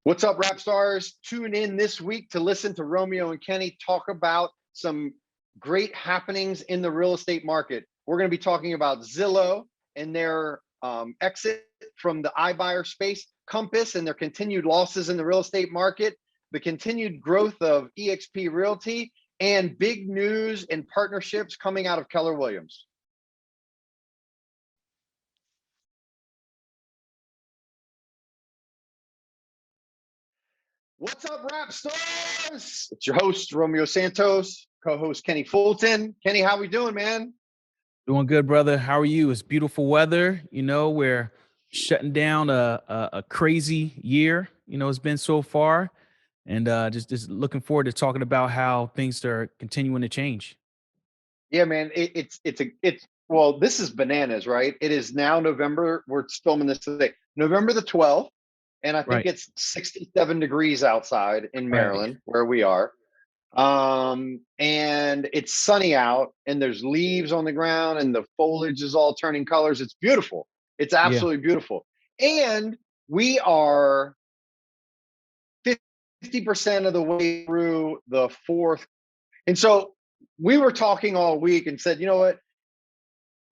What's up, rap stars? Tune in this week to listen to Romeo and Kenny talk about some great happenings in the real estate market. We're going to be talking about Zillow and their exit from the iBuyer space, Compass and their continued losses in the real estate market, the continued growth of EXP Realty, and big news and partnerships coming out of Keller Williams. What's up, rap stars? It's your host, Romeo Santos, co-host Kenny Fulton. Kenny, how we doing, man? Doing good, brother. How are you? It's beautiful weather. We're shutting down a crazy year. It's been so far, and just looking forward to talking about how things are continuing to change. Yeah, man. It's well, this is bananas, right? It is now November. We're filming this today, November the 12th, and I think Right, it's 67 degrees outside in right. Maryland, where we are. And it's sunny out, and there's leaves on the ground, and the foliage is all turning colors. It's beautiful. It's Yeah, absolutely beautiful. And we are 50% of the way through the fourth. And so we were talking all week and said, you know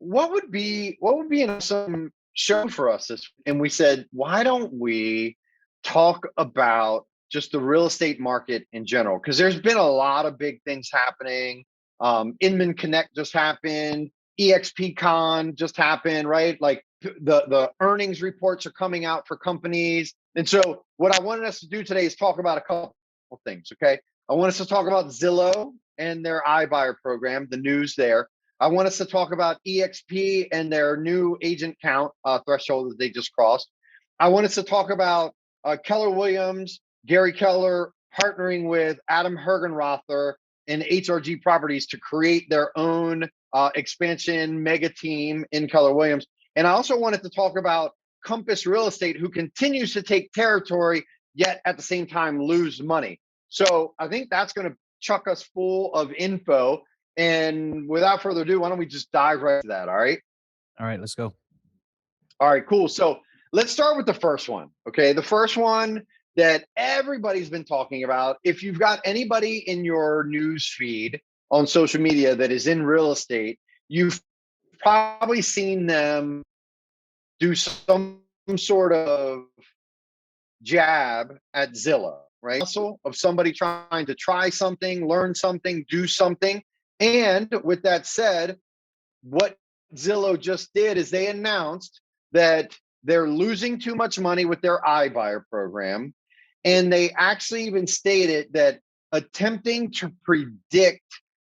what would be an awesome show for us this, and we said, why don't we talk about just the real estate market in general? Because there's been a lot of big things happening. Inman Connect just happened, EXP just happened, right? Like the earnings reports are coming out for companies. And so what I wanted us to do today is talk about a couple things. Okay, I want us to talk about Zillow and their iBuyer program, the news there. I want us to talk about EXP and their new agent count threshold that they just crossed. I want us to talk about Keller Williams, Gary Keller partnering with Adam Hergenrother and HRG Properties to create their own expansion mega team in Keller Williams. And I also wanted to talk about Compass Real Estate, who continues to take territory, yet at the same time lose money. So I think that's going to chuck us full of info. And without further ado, why don't we just dive right to that? All right. All right, let's go. All right, cool. So let's start with the first one. Okay. The first one that everybody's been talking about. If you've got anybody in your news feed on social media that is in real estate, you've probably seen them do some sort of jab at Zillow, right? Hustle of somebody trying to try something, learn something, do something. And with that said, what Zillow just did is they announced that they're losing too much money with their iBuyer program. And they actually even stated that attempting to predict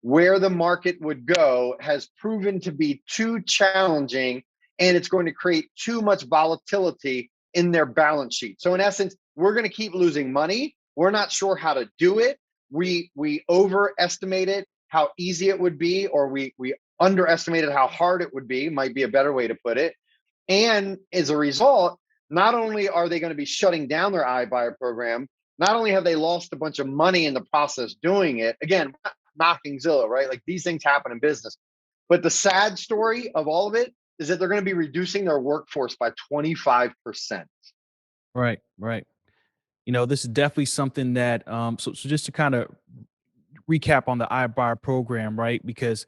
where the market would go has proven to be too challenging, and it's going to create too much volatility in their balance sheet. So in essence, we're going to keep losing money. We're not sure how to do it. We overestimated how easy it would be, or we underestimated how hard it would be, might be a better way to put it. And as a result, not only are they going to be shutting down their iBuyer program, not only have they lost a bunch of money in the process doing it, again, not knocking Zillow, right? Like these things happen in business. But the sad story of all of it is that they're going to be reducing their workforce by 25%. Right, right. This is definitely something that so just to kind of recap on the iBuyer program, right? Because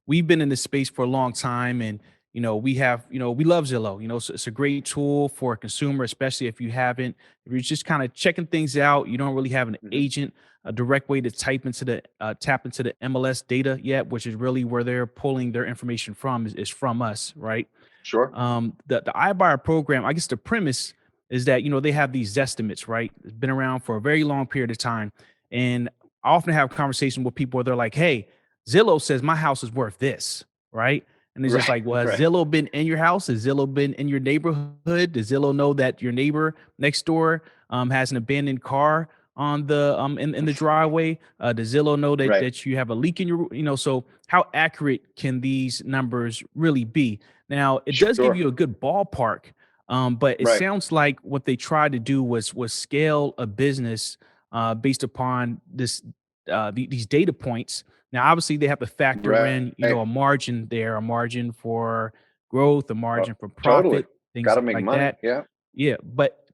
we've been in this space for a long time, and we love Zillow. It's a great tool for a consumer, especially if you haven't, if you're just kind of checking things out. You don't really have an Mhm. agent, a direct way to tap into the MLS data yet, which is really where they're pulling their information from, is from us, right? Sure. The iBuyer program, I guess the premise is that they have these estimates, right? It's been around for a very long period of time, and I often have conversations with people where they're like, "Hey, Zillow says my house is worth this," right? And it's just Right. like, well, has Right. Zillow been in your house? Has Zillow been in your neighborhood? Does Zillow know that your neighbor next door has an abandoned car on the in the driveway? Does Zillow know that Right. you have a leak in your so how accurate can these numbers really be? Now, it does give Sure. you a good ballpark, but it Right. sounds like what they tried to do was scale a business based upon these data points. Now, obviously, they have to factor in, Right. a margin there, a margin for growth, a Oh, margin for totally. profit, things Got to make like money. that. Yeah. Yeah, but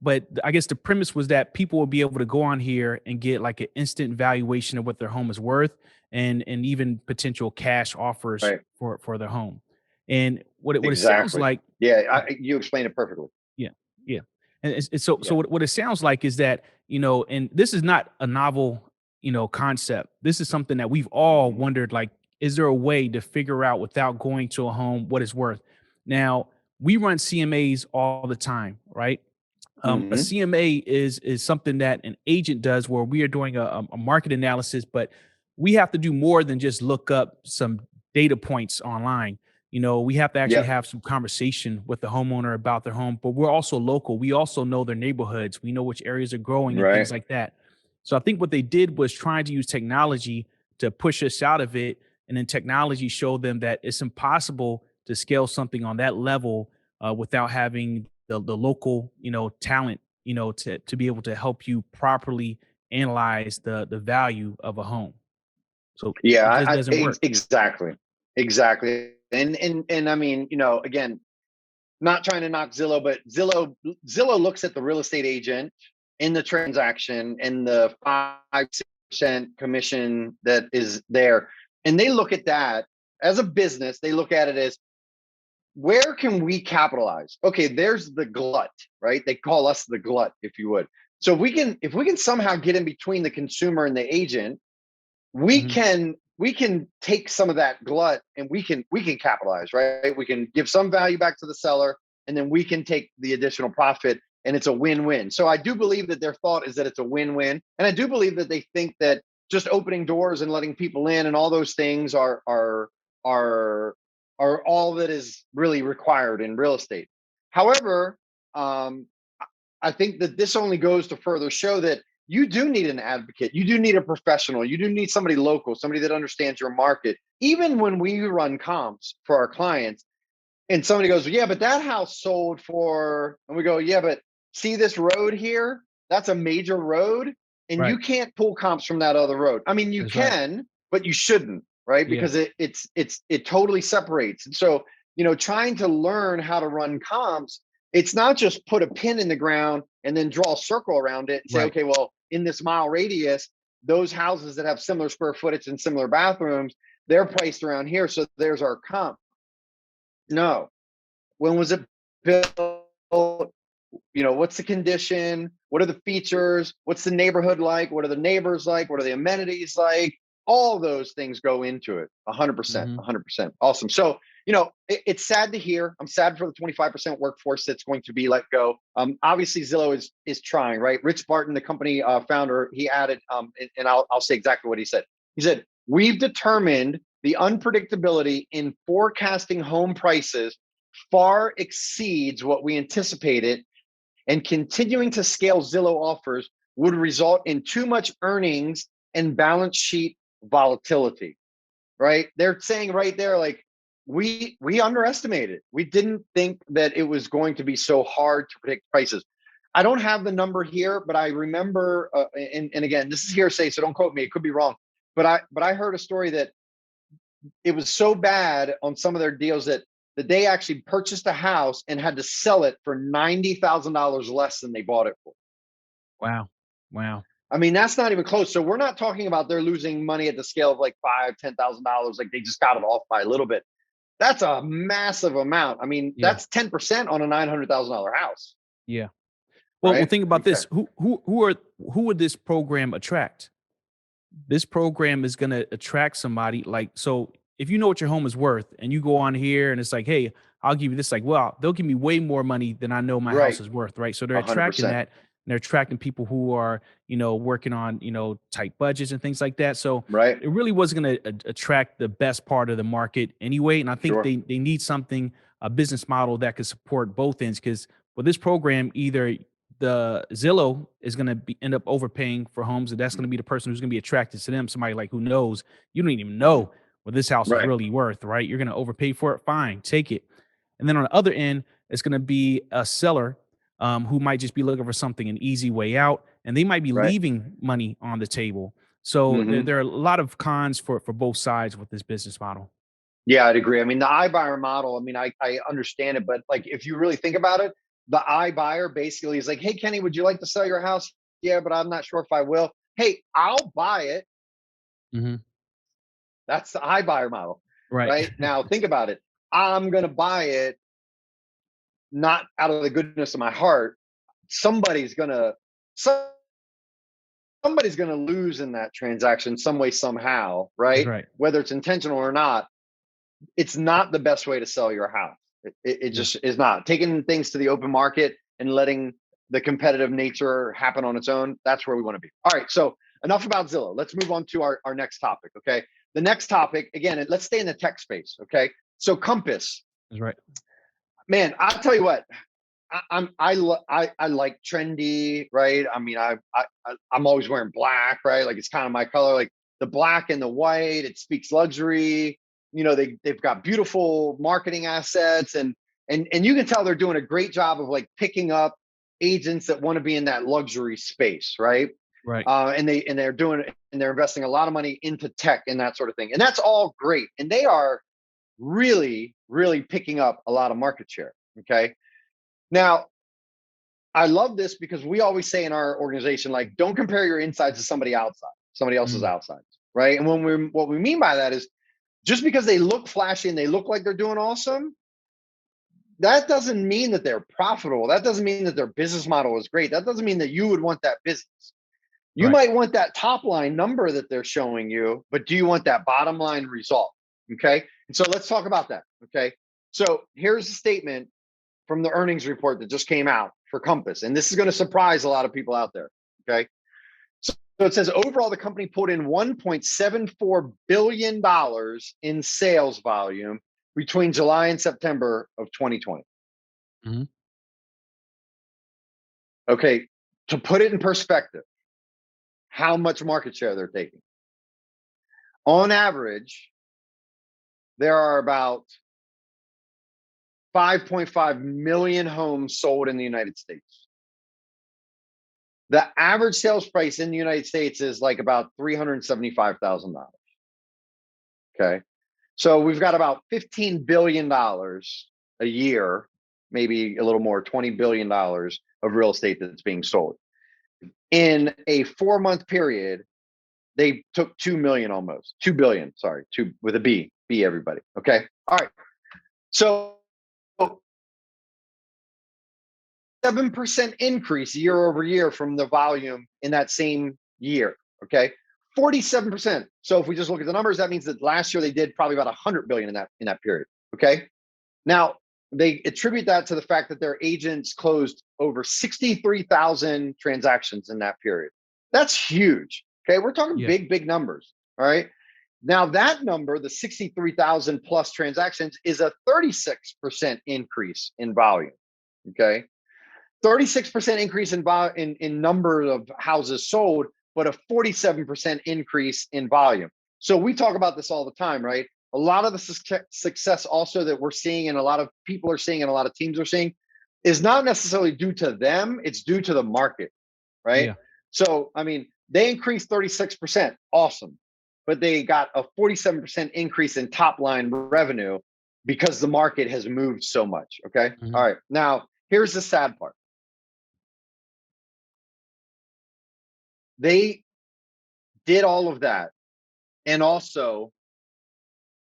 I guess the premise was that people will be able to go on here and get like an instant valuation of what their home is worth, and even potential cash offers Right. for their home. And what it sounds Exactly. like, Yeah. You explained it perfectly. yeah, yeah. And so Yeah. what it sounds like is that, and this is not a novel, concept. This is something that we've all Hmm. wondered, like, is there a way to figure out without going to a home what it's worth? Now, we run CMAs all the time, right? A Hmm. CMA is something that an agent does where we are doing a market analysis, but we have to do more than just look up some data points online. We have to actually Yep. have some conversation with the homeowner about their home, but we're also local. We also know their neighborhoods. We know which areas are growing and things Right. like that. So I think what they did was trying to use technology to push us out of it. And then technology showed them that it's impossible to scale something on that level without having the local talent to be able to help you properly analyze the value of a home. So Yeah. it just doesn't work. Exactly. Exactly. And I mean, again, not trying to knock Zillow, but Zillow looks at the real estate agent in the transaction and the 5-6% commission that is there, and they look at that as a business. They look at it as, where can we capitalize? Okay, there's the glut, right? They call us the glut, if you would. So if we can somehow get in between the consumer and the agent, we Mhm. can take some of that glut, and we can capitalize, right? We can give some value back to the seller, and then we can take the additional profit, and it's a win-win. So I do believe that their thought is that it's a win-win, and I do believe that they think that just opening doors and letting people in and all those things are all that is really required in real estate. However, um, I think that this only goes to further show that you do need an advocate. You do need a professional. You do need somebody local, somebody that understands your market. Even when we run comps for our clients, and somebody goes, yeah, but that house sold for, and we go, yeah, but see this road here? That's a major road. And you Right. can't pull comps from that other road. I mean, you That's right. can, but you shouldn't, right? Yeah. Because it totally separates. And so, trying to learn how to run comps, it's not just put a pin in the ground and then draw a circle around it and say, Right. okay, well, in this mile radius, those houses that have similar square footage and similar bathrooms, they're priced around here. So there's our comp. No, when was it built? What's the condition? What are the features? What's the neighborhood like? What are the neighbors like? What are the amenities like? All those things go into it. 100%, Mhm. 100%. Awesome. So, it's sad to hear. I'm sad for the 25% workforce that's going to be let go. Obviously, Zillow is trying, right? Rich Barton, the company founder, he added, and I'll say exactly what he said. He said, we've determined the unpredictability in forecasting home prices far exceeds what we anticipated, and continuing to scale Zillow offers would result in too much earnings and balance sheet volatility, right? They're saying right there, like, we underestimated. We didn't think that it was going to be so hard to predict prices. I don't have the number here, but I remember, and again, this is hearsay, so don't quote me. It could be wrong, but I heard a story that it was so bad on some of their deals that they actually purchased a house and had to sell it for $90,000 less than they bought it for. Wow. Wow. I mean, that's not even close. So we're not talking about they're losing money at the scale of like $5,000, $10,000, like they just got it off by a little bit. That's a massive amount. I mean, Yeah. that's 10% on a $900,000 house, Yeah. Well, right? think about Okay. this. Who would this program attract? This program is going to attract somebody like, so if you know what your home is worth and you go on here and it's like, hey, I'll give you this, like, well, they'll give me way more money than I know my house Right. is worth, right? So they're attracting 100%. that, and they're attracting people who are working on tight budgets and things like that. So Right. it really was going to attract the best part of the market anyway, and I think Sure. they need something, a business model that could support both ends, because with this program, either the Zillow is going to be end up overpaying for homes, and that's going to be the person who's going to be attracted to them. Somebody like who knows, you don't even know what this house is Right. really worth, right? You're going to overpay for it. Fine, take it. And then on the other end, it's going to be a seller who might just be looking for something, an easy way out, and they might be Right. leaving money on the table. So Hmm. there are a lot of cons for both sides with this business model. Yeah, I'd agree. I mean, the iBuyer model, I mean, I understand it, but like if you really think about it, the iBuyer basically is like, hey, Kenny, would you like to sell your house? Yeah, but I'm not sure if I will. Hey, I'll buy it. Hmm. That's the iBuyer model, Right. right? Now, think about it. I'm going to buy it not out of the goodness of my heart. Somebody's going to, somebody's going to lose in that transaction some way, somehow, That's right? right. Whether it's intentional or not, it's not the best way to sell your house. It Yeah. just is not. Taking things to the open market and letting the competitive nature happen on its own, that's where we want to be. All right. So enough about Zillow. Let's move on to our next topic. Okay. The next topic, again, let's stay in the tech space. Okay. So Compass, That's right. man, I'll tell you what, I like trendy, right? I mean, I'm always wearing black, right? Like it's kind of my color, like the black and the white. It speaks luxury. You know, they've got beautiful marketing assets, and you can tell they're doing a great job of like picking up agents that want to be in that luxury space, right? Right. They're investing a lot of money into tech and that sort of thing, and that's all great. And they are really picking up a lot of market share. Okay, now I love this because we always say in our organization, like, don't compare your insides to somebody else's Mm. outsides, right? And what we mean by that is just because they look flashy and they look like they're doing awesome, that doesn't mean that they're profitable. That doesn't mean that their business model is great. That doesn't mean that you would want that business. You Right. might want that top line number that they're showing you, but do you want that bottom line result? Okay. And so let's talk about that. Okay. So here's a statement from the earnings report that just came out for Compass. And this is going to surprise a lot of people out there. Okay. So it says overall, the company pulled in $1.74 billion in sales volume between July and September of 2020. Hmm. Okay. To put it in perspective, how much market share they're taking. On average, there are about 5.5 million homes sold in the United States. The average sales price in the United States is like about $375,000. Okay. So we've got about $15 billion a year, maybe a little more, $20 billion of real estate that's being sold. In a 4-month period, they took 2 million almost, 2 billion, sorry, two with a B, everybody. Okay. All right. So 7% increase year over year from the volume in that same year. Okay. 47%. So if we just look at the numbers, that means that last year they did probably about 100 billion in that period. Okay. Now they attribute that to the fact that their agents closed over 63,000 transactions in that period. That's huge. Okay. We're talking Yeah. big numbers. All right. Now that number, the 63,000 plus transactions, is a 36% increase in volume. Okay. 36% increase in number of houses sold, but a 47% increase in volume. So we talk about this all the time, right? A lot of the success also that we're seeing and a lot of people are seeing and a lot of teams are seeing is not necessarily due to them, it's due to the market, right? Yeah. So, I mean, they increased 36%, awesome. But they got a 47% increase in top line revenue because the market has moved so much. Okay. Hmm. All right. Now, here's the sad part. They did all of that. And also,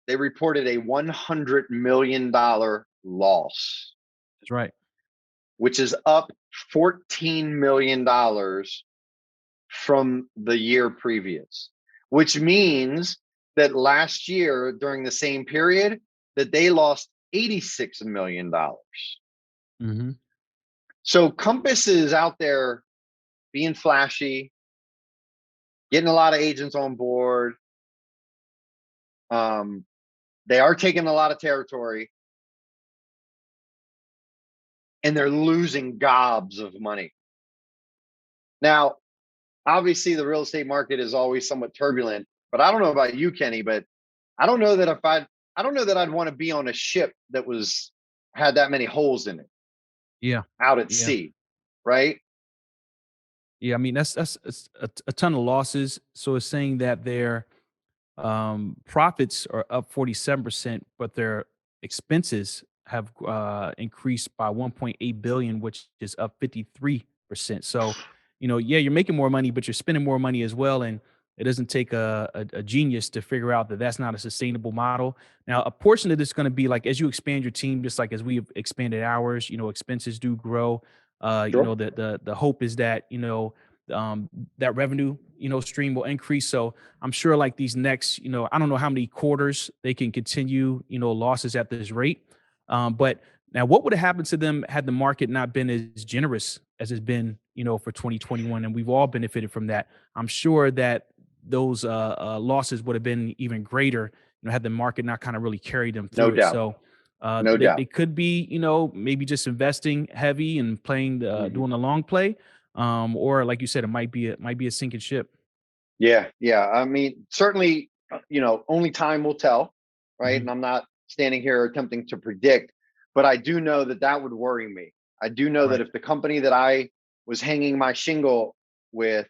they reported a $100 million loss, That's right. which is up $14 million from the year previous, which means that last year during the same period that they lost $86 million. Hmm. So Compass is out there being flashy, getting a lot of agents on board. Um, they are taking a lot of territory, and they're losing gobs of money. Now, obviously, the real estate market is always somewhat turbulent, but I don't know about you, Kenny, but I don't know that I don't know that I'd want to be on a ship that had that many holes in it Yeah. out at Yeah. sea, right? Yeah. I mean, that's it's a ton of losses. So it's saying that their profits are up 47%, but their expenses have increased by 1.8 billion, which is up 53%. So, yeah, you're making more money, but you're spending more money as well. And it doesn't take a genius to figure out that that's not a sustainable model. Now, a portion of this is going to be like as you expand your team, just like as we've expanded ours, expenses do grow. Sure. The hope is that, that revenue, stream will increase. So I'm sure like these next, I don't know how many quarters they can continue, losses at this rate. But now what would have happened to them had the market not been as generous as it's been, for 2021? And we've all benefited from that. I'm sure that those losses would have been even greater, had the market not kind of really carried them No through it. doubt. So No they doubt. could be, maybe just investing heavy and playing Mhm. doing the long play, or like you said, it might be a sinking ship. Yeah. Yeah. I mean, certainly, only time will tell, right? Hmm. And I'm not standing here attempting to predict, but I do know that that would worry me. I do know that Right. if the company that I was hanging my shingle with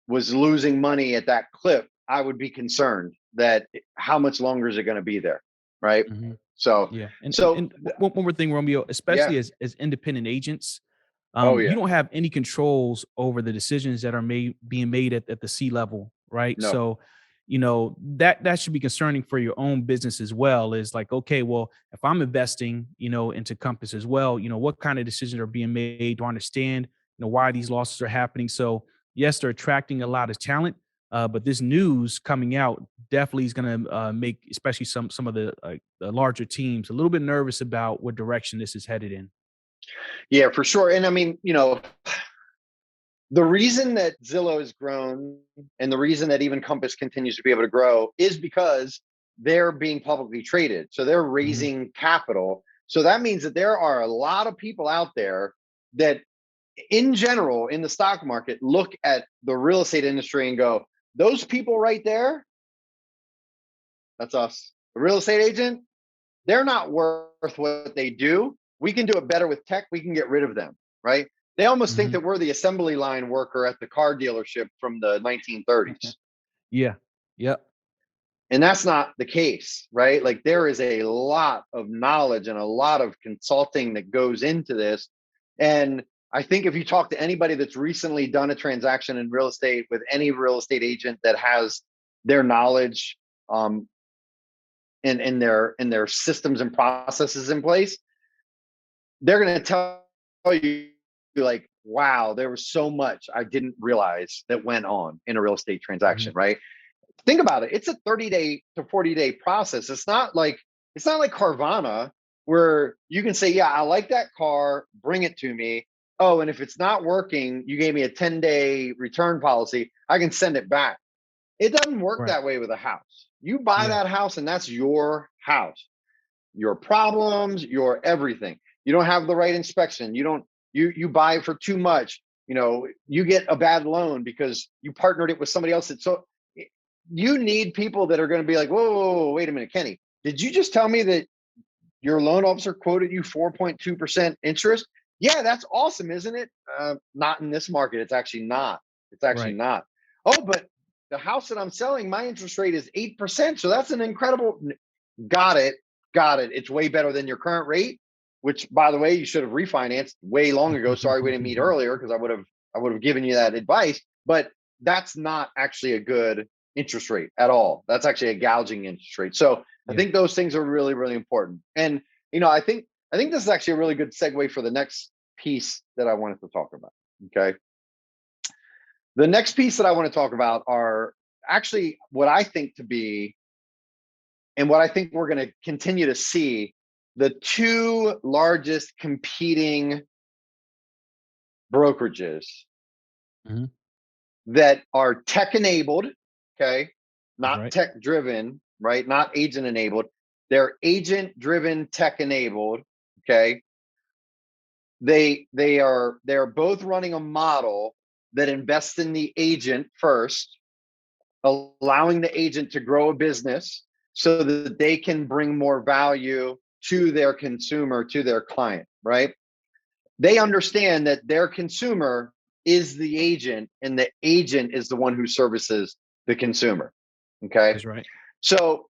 was losing money at that clip, I would be concerned that how much longer is it going to be there, right? Hmm. So, Yeah, so and one more thing, Romeo, especially yeah. as independent agents, Oh you yeah. don't have any controls over the decisions that are being made at the C level, right? No. So, that should be concerning for your own business as well. Is like, okay, well, if I'm investing, into Compass as well, what kind of decisions are being made? Do I understand, why these losses are happening? So, yes, they're attracting a lot of talent, but this news coming out definitely is going to make, especially some of the larger teams, a little bit nervous about what direction this is headed in. Yeah, for sure. And I mean, the reason that Zillow has grown and the reason that even Compass continues to be able to grow is because they're being publicly traded. So they're Hmm. raising capital. So that means that there are a lot of people out there that, in general, in the stock market, look at the real estate industry and go, those people right there, that's us. The real estate agent, they're not worth what they do. We can do it better with tech. We can get rid of them, right? They almost think Hmm. that we're the assembly line worker at the car dealership from the 1930s. Yeah. Yep. And that's not the case, right? Like there is a lot of knowledge and a lot of consulting that goes into this. And I think if you talk to anybody that's recently done a transaction in real estate with any real estate agent that has their knowledge um, in their systems and processes in place, they're going to tell you like, wow, there was so much I didn't realize that went on in a real estate Hmm. transaction, right? Think about it. It's a 30-day to 40-day process. It's not like Carvana where you can say, yeah, I like that car, bring it to me. Oh, and if it's not working, you gave me a 10-day return policy, I can send it back. It doesn't work Right. that way with a house. You buy Yeah. that house and that's your house, your problems, your everything. You don't have the right inspection. You don't you buy for too much. You get a bad loan because you partnered it with somebody else. So you need people that are going to be like, whoa, whoa, whoa, wait a minute, Kenny. Did you just tell me that your loan officer quoted you 4.2% interest? Yeah, that's awesome, isn't it? Not in this market. It's actually not. It's actually Right. not. Oh, but the house that I'm selling, my interest rate is 8%. So that's an incredible. Got it. Got it. It's way better than your current rate, which, by the way, you should have refinanced way long ago. Sorry we didn't meet earlier because I would have given you that advice. But that's not actually a good interest rate at all. That's actually a gouging interest rate. So I Yeah. think those things are really, really important. And I think this is actually a really good segue for the next piece that I wanted to talk about. Okay. The next piece that I want to talk about are actually what I think to be, and what I think we're going to continue to see, the two largest competing brokerages Hmm. that are tech enabled, okay, That's not right. tech driven, right? Not agent enabled. They're agent driven, tech enabled, okay? They're both running a model that invests in the agent first, allowing the agent to grow a business so that they can bring more value to their consumer, to their client, right? They understand that their consumer is the agent and the agent is the one who services the consumer. Okay. That's right. So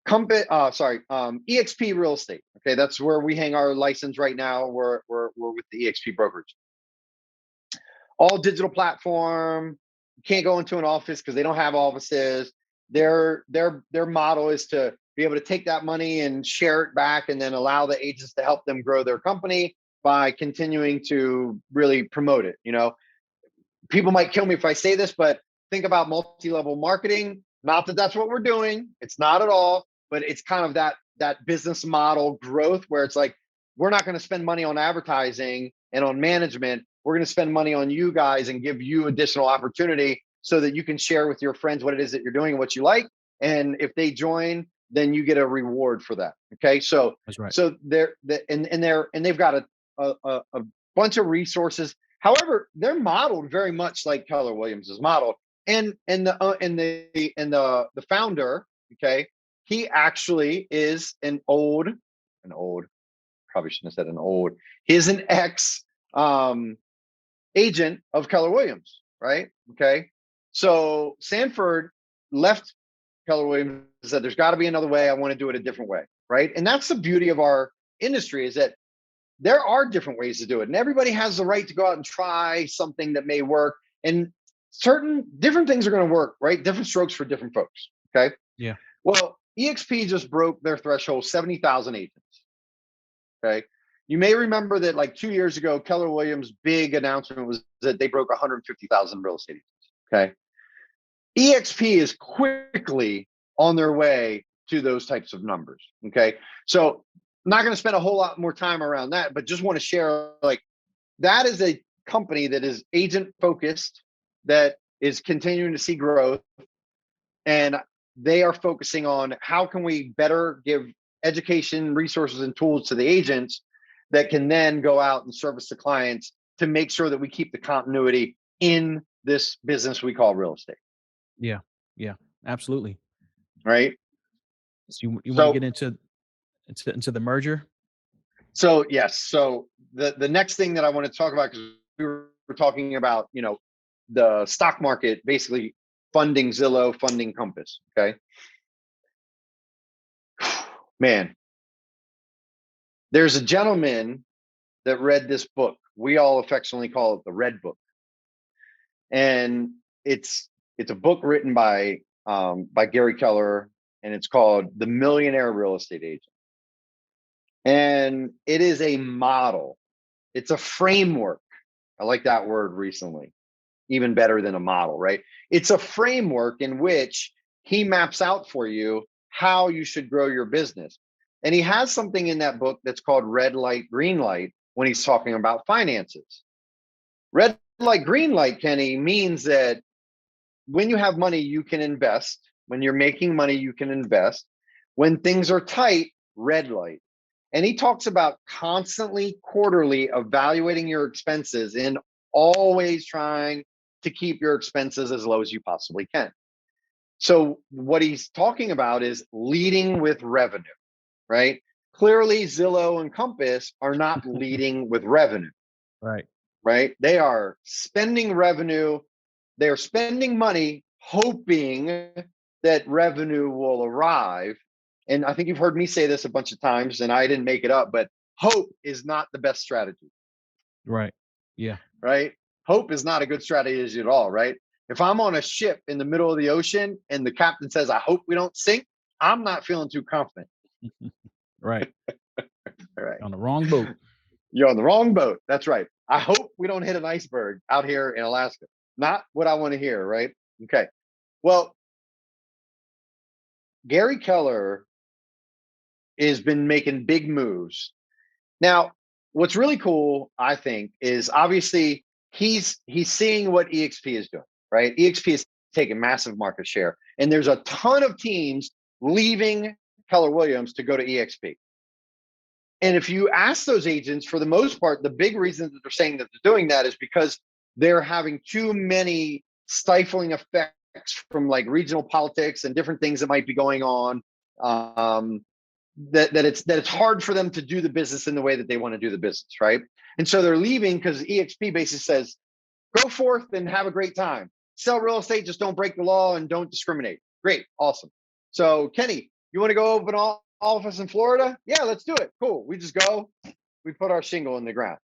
EXP Real Estate. Okay, that's where we hang our license right now. We're with the EXP brokerage. All digital platform. You can't go into an office because they don't have offices. Their model is to be able to take that money and share it back, and then allow the agents to help them grow their company by continuing to really promote it. People might kill me if I say this, but think about multi-level marketing. Not that that's what we're doing. It's not at all, but it's kind of that business model growth where it's like, we're not going to spend money on advertising and on management. We're going to spend money on you guys and give you additional opportunity so that you can share with your friends what it is that you're doing and what you like. And if they join, then you get a reward for that. Okay. So That's right. so they've got a bunch of resources. However, they're modeled very much like Keller Williams is modeled, and the founder, okay, he actually is an old, probably shouldn't have said an old. He's an ex agent of Keller Williams, right? Okay, so Sanford left Keller Williams and said, "There's got to be another way. I want to do it a different way," right? And that's the beauty of our industry, is that there are different ways to do it, and everybody has the right to go out and try something that may work. And certain different things are going to work, right? Different strokes for different folks. Okay. Yeah. Well, EXP just broke their threshold, 70,000 agents. Okay. You may remember that like 2 years ago, Keller Williams' big announcement was that they broke 150,000 real estate agents. Okay. EXP is quickly on their way to those types of numbers. Okay. So I'm not going to spend a whole lot more time around that, but just want to share, like, that is a company that is agent focused, that is continuing to see growth, and they are focusing on how can we better give education, resources, and tools to the agents that can then go out and service the clients to make sure that we keep the continuity in this business we call real estate. Yeah. Yeah. Absolutely. Right. So you want to So get into the merger? So yes. So the next thing that I want to talk about, because we were talking about, the stock market basically funding Zillow, funding Compass. Okay. Man, there's a gentleman that read this book. We all affectionately call it the Red Book. And it's a book written by Gary Keller, and it's called The Millionaire Real Estate Agent. And it is a model. It's a framework. I like that word recently, even better than a model, right? It's a framework in which he maps out for you how you should grow your business. And he has something in that book that's called red light, green light when he's talking about finances. Red light, green light, Kenny, means that when you have money, you can invest. When you're making money, you can invest. When things are tight, red light. And he talks about constantly, quarterly evaluating your expenses and always trying to keep your expenses as low as you possibly can. So what he's talking about is leading with revenue, right? Clearly, Zillow and Compass are not leading with revenue, Right. right? They are spending revenue. They are spending money hoping that revenue will arrive. And I think you've heard me say this a bunch of times, and I didn't make it up, but hope is not the best strategy, Right. Yeah. right? Hope is not a good strategy at all, right? If I'm on a ship in the middle of the ocean and the captain says, "I hope we don't sink," I'm not feeling too confident. Right. All right. On the wrong boat. You're on the wrong boat. That's right. I hope we don't hit an iceberg out here in Alaska. Not what I want to hear, right? Okay. Well, Gary Keller has been making big moves. Now, what's really cool, I think, is obviously he's seeing what EXP is doing, right? EXP is taking massive market share, and there's a ton of teams leaving Keller Williams to go to EXP. And if you ask those agents, for the most part, the big reason that they're saying that they're doing that is because they're having too many stifling effects from like regional politics and different things that might be going on. That it's hard for them to do the business in the way that they want to do the business, right? And so they're leaving because EXP basically says, go forth and have a great time. Sell real estate, just don't break the law and don't discriminate. Great, awesome. So Kenny, You want to go open office in Florida? Yeah, let's do it. Cool. We just go, we put our shingle in the ground.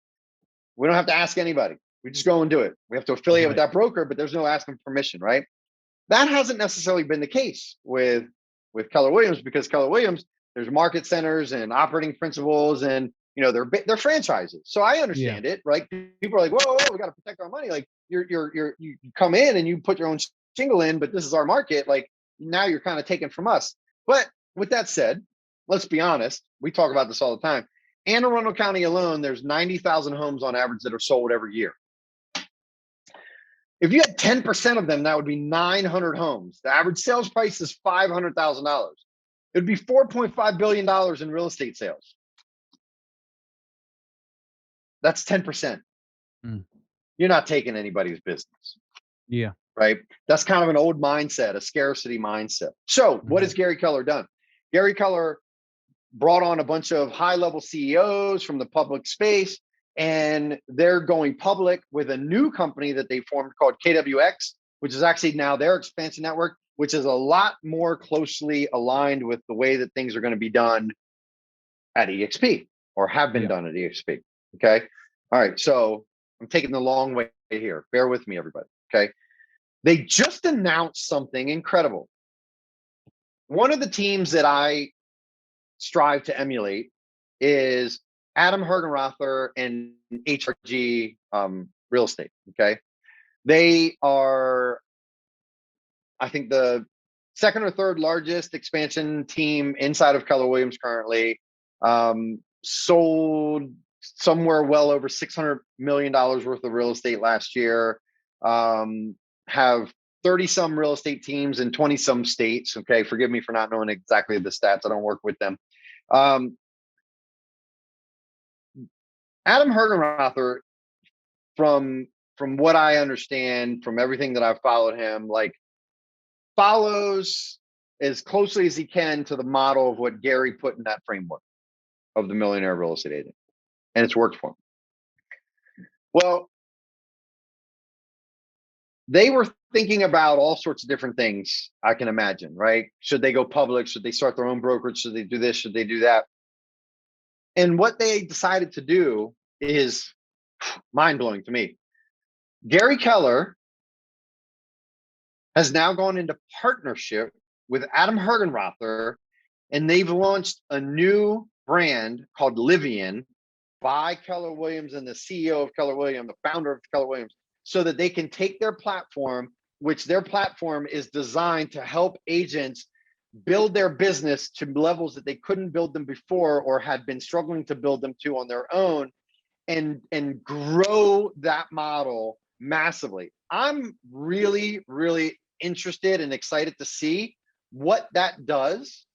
We don't have to ask anybody. We just go and do it. We have to affiliate with that broker, but there's no asking permission, right? That hasn't necessarily been the case with Keller Williams, because Keller Williams, there's market centers and operating principles, and they're franchises. So I understand it, right? People are like, whoa, we got to protect our money. Like you come in and you put your own shingle in, but this is our market. Like now you're kind of taken from us. But with that said, let's be honest. We talk about this all the time. Anne Arundel County alone, there's 90,000 homes on average that are sold every year. If you had 10% of them, that would be 900 homes. The average sales price is $500,000. It would be $4.5 billion in real estate sales. That's 10%. You're not taking anybody's business. Yeah. Right? That's kind of an old mindset, a scarcity mindset. So what has Gary Keller done? Gary Keller brought on a bunch of high-level CEOs from the public space, and they're going public with a new company that they formed called KWX, which is actually now their expansion network, which is a lot more closely aligned with the way that things are going to be done at EXP or have been done at EXP. Okay. All right. So I'm taking the long way here. Bear with me, everybody. Okay. They just announced something incredible. One of the teams that I strive to emulate is Adam Hergenrother and HRG Real Estate. Okay. They are, I think, the second or third largest expansion team inside of Keller Williams currently. Sold somewhere well over $600 million worth of real estate last year. Have 30 some real estate teams in 20 some states. Okay. Forgive me for not knowing exactly the stats. I don't work with them. Adam Hergenrother, from what I understand, from everything that I've followed him, like follows as closely as he can to the model of what Gary put in that framework of the millionaire real estate agent. And it's worked for him. Well, they were thinking about all sorts of different things, I can imagine, right? Should they go public? Should they start their own brokerage? Should they do this? Should they do that? And what they decided to do is mind-blowing to me. Gary Keller has now gone into partnership with Adam Hergenrother, and they've launched a new brand called Livian by Keller Williams and the CEO of Keller Williams, the founder of Keller Williams, so that they can take their platform, which their platform is designed to help agents build their business to levels that they couldn't build them before or had been struggling to build them to on their own, and grow that model massively. I'm really, really interested and excited to see what that does,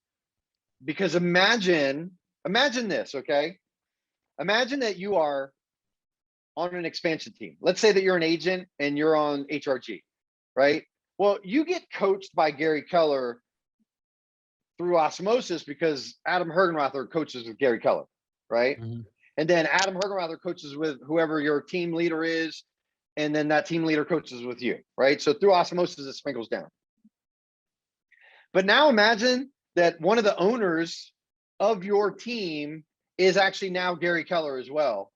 because imagine this, okay? Imagine that you are on an expansion team. Let's say that you're an agent and you're on HRG, right? Well, you get coached by Gary Keller through osmosis because Adam Hergenrother coaches with Gary Keller, right? And then Adam Hergenrother coaches with whoever your team leader is, and then that team leader coaches with you, right? So through osmosis, it sprinkles down. But now imagine that one of the owners of your team is actually now Gary Keller as well.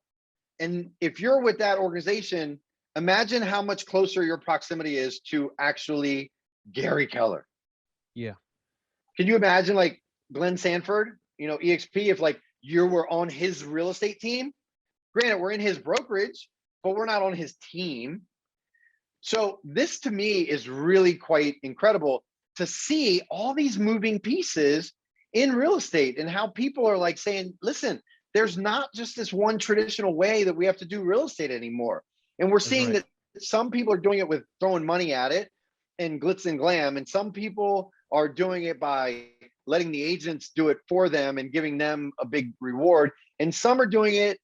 And if you're with that organization, imagine how much closer your proximity is to actually Gary Keller. Yeah. Can you imagine like Glenn Sanford, EXP, if like you were on his real estate team? Granted, we're in his brokerage, but we're not on his team. So this to me is really quite incredible to see all these moving pieces in real estate and how people are like saying, listen, there's not just this one traditional way that we have to do real estate anymore. And we're seeing that some people are doing it with throwing money at it and glitz and glam, and some people are doing it by letting the agents do it for them and giving them a big reward. And some are doing it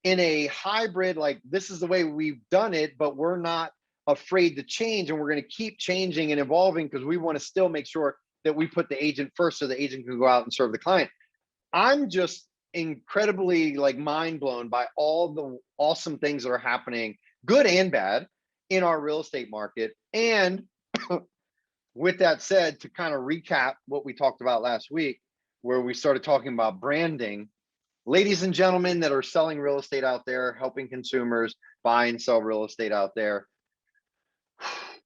in a hybrid, like this is the way we've done it, but we're not afraid to change, and we're going to keep changing and evolving because we want to still make sure that we put the agent first so the agent can go out and serve the client. I'm just incredibly like mind blown by all the awesome things that are happening, good and bad, in our real estate market. And with that said, to kind of recap what we talked about last week, where we started talking about branding, ladies and gentlemen that are selling real estate out there, helping consumers buy and sell real estate out there,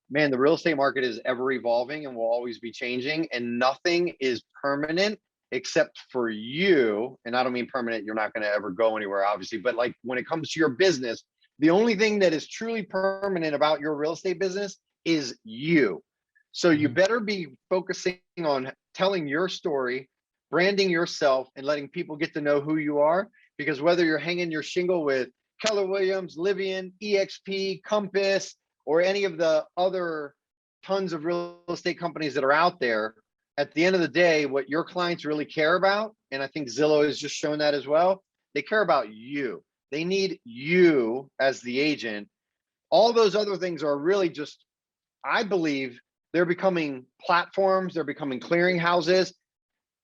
man, the real estate market is ever evolving and will always be changing, and nothing is permanent except for you. And I don't mean permanent, you're not going to ever go anywhere, obviously, but like when it comes to your business, the only thing that is truly permanent about your real estate business is you. So you better be focusing on telling your story, branding yourself, and letting people get to know who you are. Because whether you're hanging your shingle with Keller Williams, Livian, EXP, Compass, or any of the other tons of real estate companies that are out there, at the end of the day, what your clients really care about, and I think Zillow has just shown that as well, they care about you. They need you as the agent. All those other things are really just, I believe, they're becoming platforms, they're becoming clearinghouses.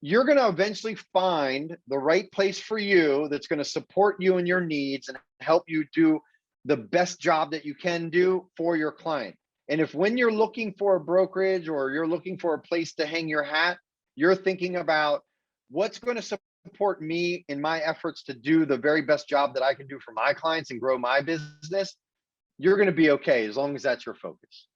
You're going to eventually find the right place for you that's going to support you and your needs and help you do the best job that you can do for your client. And if when you're looking for a brokerage or you're looking for a place to hang your hat, you're thinking about what's going to support me in my efforts to do the very best job that I can do for my clients and grow my business, you're going to be okay as long as that's your focus.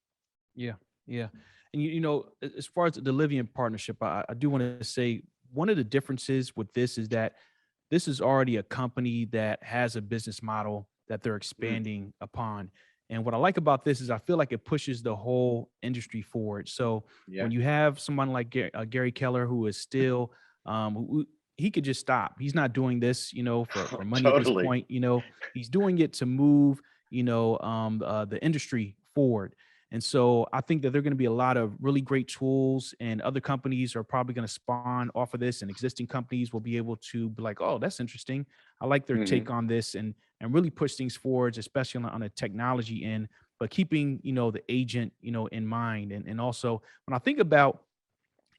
Yeah. Yeah. And you know, as far as the Livian partnership, I do want to say one of the differences with this is that this is already a company that has a business model that they're expanding upon. And what I like about this is I feel like it pushes the whole industry forward. So when you have someone like Gary Keller, who is still, he could just stop. He's not doing this, you know, for money at this point. You know, he's doing it to move, you know, the industry forward. And so I think that there are going to be a lot of really great tools, and other companies are probably going to spawn off of this, and existing companies will be able to be like, oh, that's interesting. I like their take on this, and really push things forward, especially on a technology end, but keeping, you know, the agent, you know, in mind. And also when I think about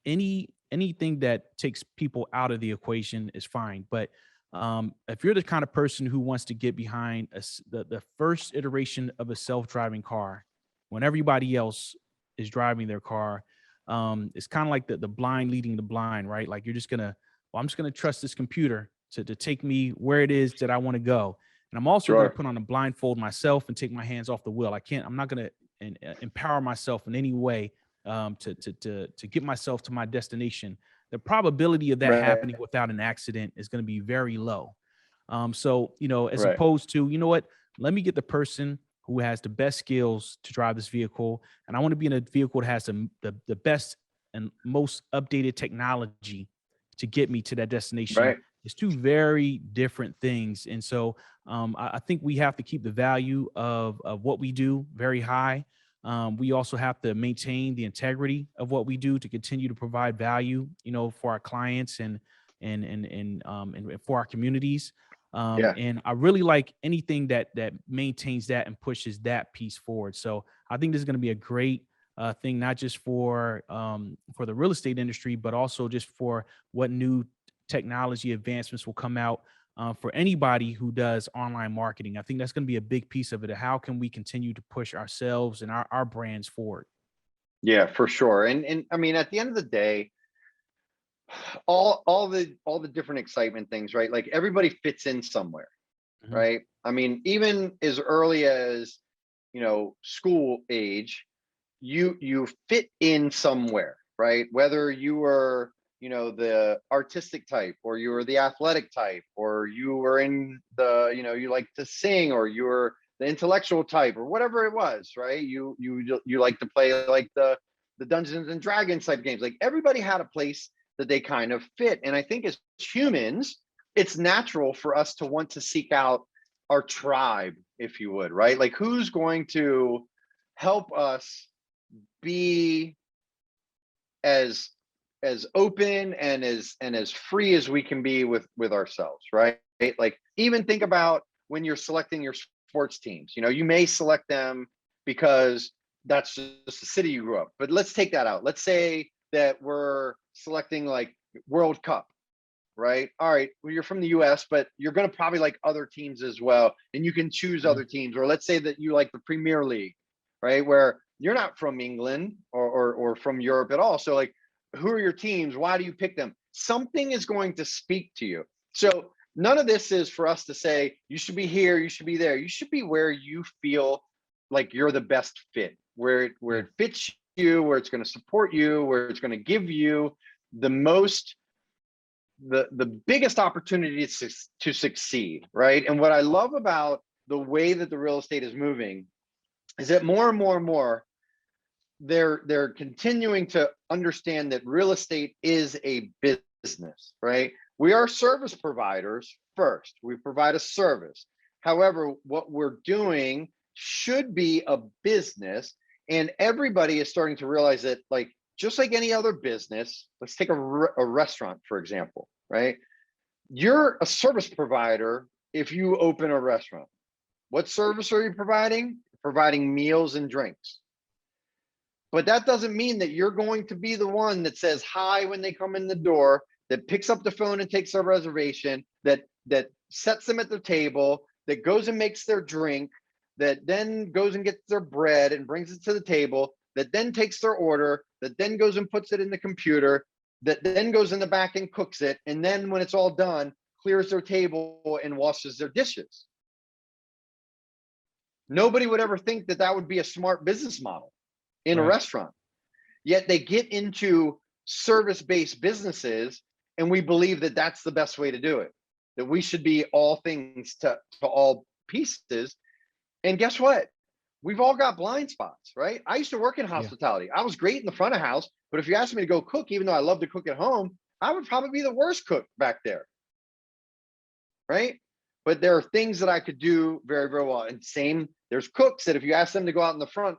anything that takes people out of the equation is fine. But if you're the kind of person who wants to get behind the first iteration of a self-driving car, when everybody else is driving their car, it's kind of like the blind leading the blind, right? Like you're just gonna, well, I'm just gonna trust this computer to take me where it is that I want to go. And I'm also going to put on a blindfold myself and take my hands off the wheel. I'm not going to empower myself in any way to get myself to my destination. The probability of that happening without an accident is going to be very low. So, you know, as opposed to, you know what, let me get the person who has the best skills to drive this vehicle. And I want to be in a vehicle that has the best and most updated technology to get me to that destination. It's two very different things. And so I think we have to keep the value of what we do very high. We also have to maintain the integrity of what we do to continue to provide value, you know, for our clients and for our communities. And I really like anything that maintains that and pushes that piece forward. So I think this is going to be a great thing, not just for the real estate industry, but also just for what new technology advancements will come out for anybody who does online marketing. I think that's going to be a big piece of it. How can we continue to push ourselves and our brands forward? Yeah, for sure. And I mean, at the end of the day, all the different excitement things, right? Like everybody fits in somewhere, right? I mean, even as early as, you know, school age, you fit in somewhere, right? Whether you were, you know, the artistic type, or you were the athletic type, or you were in the, you know, you like to sing, or you were the intellectual type, or whatever it was, right? You like to play like the Dungeons and Dragons type games. Like everybody had a place that they kind of fit. And I think as humans, it's natural for us to want to seek out our tribe, if you would, right? Like who's going to help us be as open and as free as we can be with ourselves, right? Like even think about when you're selecting your sports teams. You know, you may select them because that's just the city you grew up. But let's take that out. Let's say that we're selecting like World Cup, right? All right, well, you're from the US, but you're going to probably like other teams as well, and you can choose other teams. Or let's say that you like the Premier League, right, where you're not from England or from Europe at all. So like, who are your teams? Why do you pick them? Something is going to speak to you. So none of this is for us to say, you should be here, you should be there. You should be where you feel like you're the best fit, where it fits you, where it's going to support you, where it's going to give you the most, the biggest opportunity to succeed, right? And what I love about the way that the real estate is moving is that more and more and more, they're continuing to understand that real estate is a business, right? We are service providers first. We provide a service. However, what we're doing should be a business, and everybody is starting to realize that, like, just like any other business, let's take a restaurant, for example, right? You're a service provider if you open a restaurant. What service are you providing? Providing meals and drinks. But that doesn't mean that you're going to be the one that says hi when they come in the door, that picks up the phone and takes their reservation, that sets them at the table, that goes and makes their drink, that then goes and gets their bread and brings it to the table, that then takes their order, that then goes and puts it in the computer, that then goes in the back and cooks it, and then when it's all done, clears their table and washes their dishes. Nobody would ever think that that would be a smart business model in a restaurant. Yet they get into service-based businesses, and we believe that that's the best way to do it, that we should be all things to all pieces. And guess what? We've all got blind spots, right? I used to work in hospitality. I was great in the front of house, but if you asked me to go cook, even though I love to cook at home, I would probably be the worst cook back there, right? But there are things that I could do very, very well. And same, there's cooks that if you ask them to go out in the front,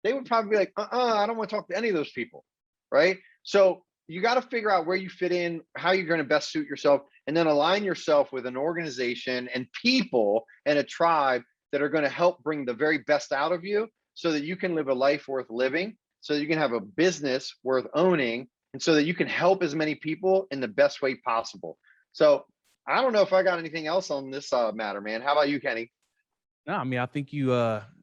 they would probably be like, I don't want to talk to any of those people, right? So you got to figure out where you fit in, how you're going to best suit yourself, and then align yourself with an organization and people and a tribe that are going to help bring the very best out of you so that you can live a life worth living, so that you can have a business worth owning, and so that you can help as many people in the best way possible. So I don't know if I got anything else on this matter, man. How about you, Kenny? No, I mean, I think you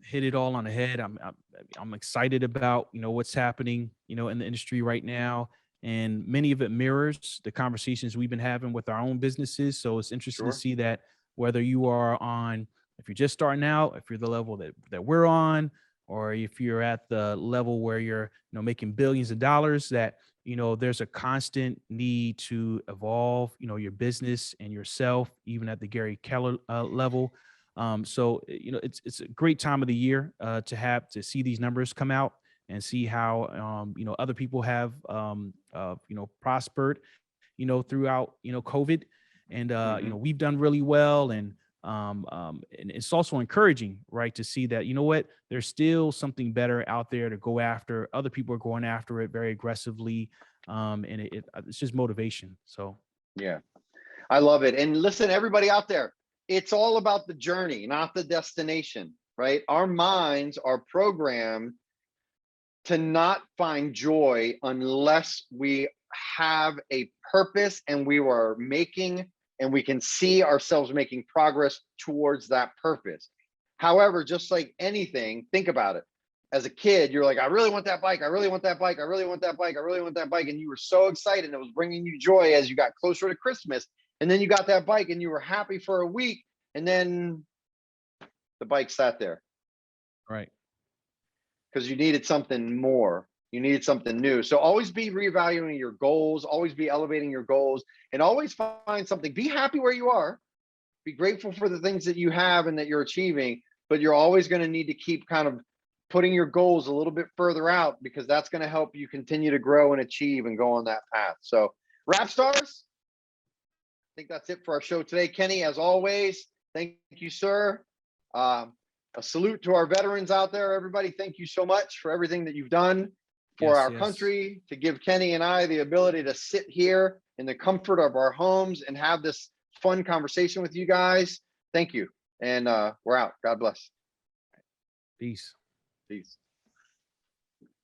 hit it all on the head. I'm excited about, what's happening, in the industry right now, and many of it mirrors the conversations we've been having with our own businesses. So it's interesting to see that whether you are on, if you're just starting out, if you're the level that we're on, or if you're at the level where you're, making billions of dollars, that, there's a constant need to evolve, your business and yourself, even at the Gary Keller level. So it's a great time of the year to see these numbers come out and see how other people have prospered throughout COVID, and we've done really well, and it's also encouraging, right, to see that there's still something better out there to go after. Other people are going after it very aggressively, and it's just motivation. So yeah, I love it. And listen, everybody out there, it's all about the journey, not the destination, right? Our minds are programmed to not find joy unless we have a purpose and we are making, and we can see ourselves making progress towards that purpose. However, just like anything, think about it. As a kid, you're like, I really want that bike. I really want that bike. I really want that bike. I really want that bike. And you were so excited. And it was bringing you joy as you got closer to Christmas. And then you got that bike and you were happy for a week. And then the bike sat there. right. Because you needed something more. You needed something new. So always be reevaluating your goals, always be elevating your goals, and always find something. Be happy where you are. Be grateful for the things that you have and that you're achieving, but you're always going to need to keep kind of putting your goals a little bit further out, because that's going to help you continue to grow and achieve and go on that path. So rap stars, I think that's it for our show today. Kenny, as always, thank you, sir. A salute to our veterans out there, everybody. Thank you so much for everything that you've done for our country, to give Kenny and I the ability to sit here in the comfort of our homes and have this fun conversation with you guys. Thank you. And we're out. God bless. Peace. Peace.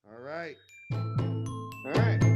All right. All right.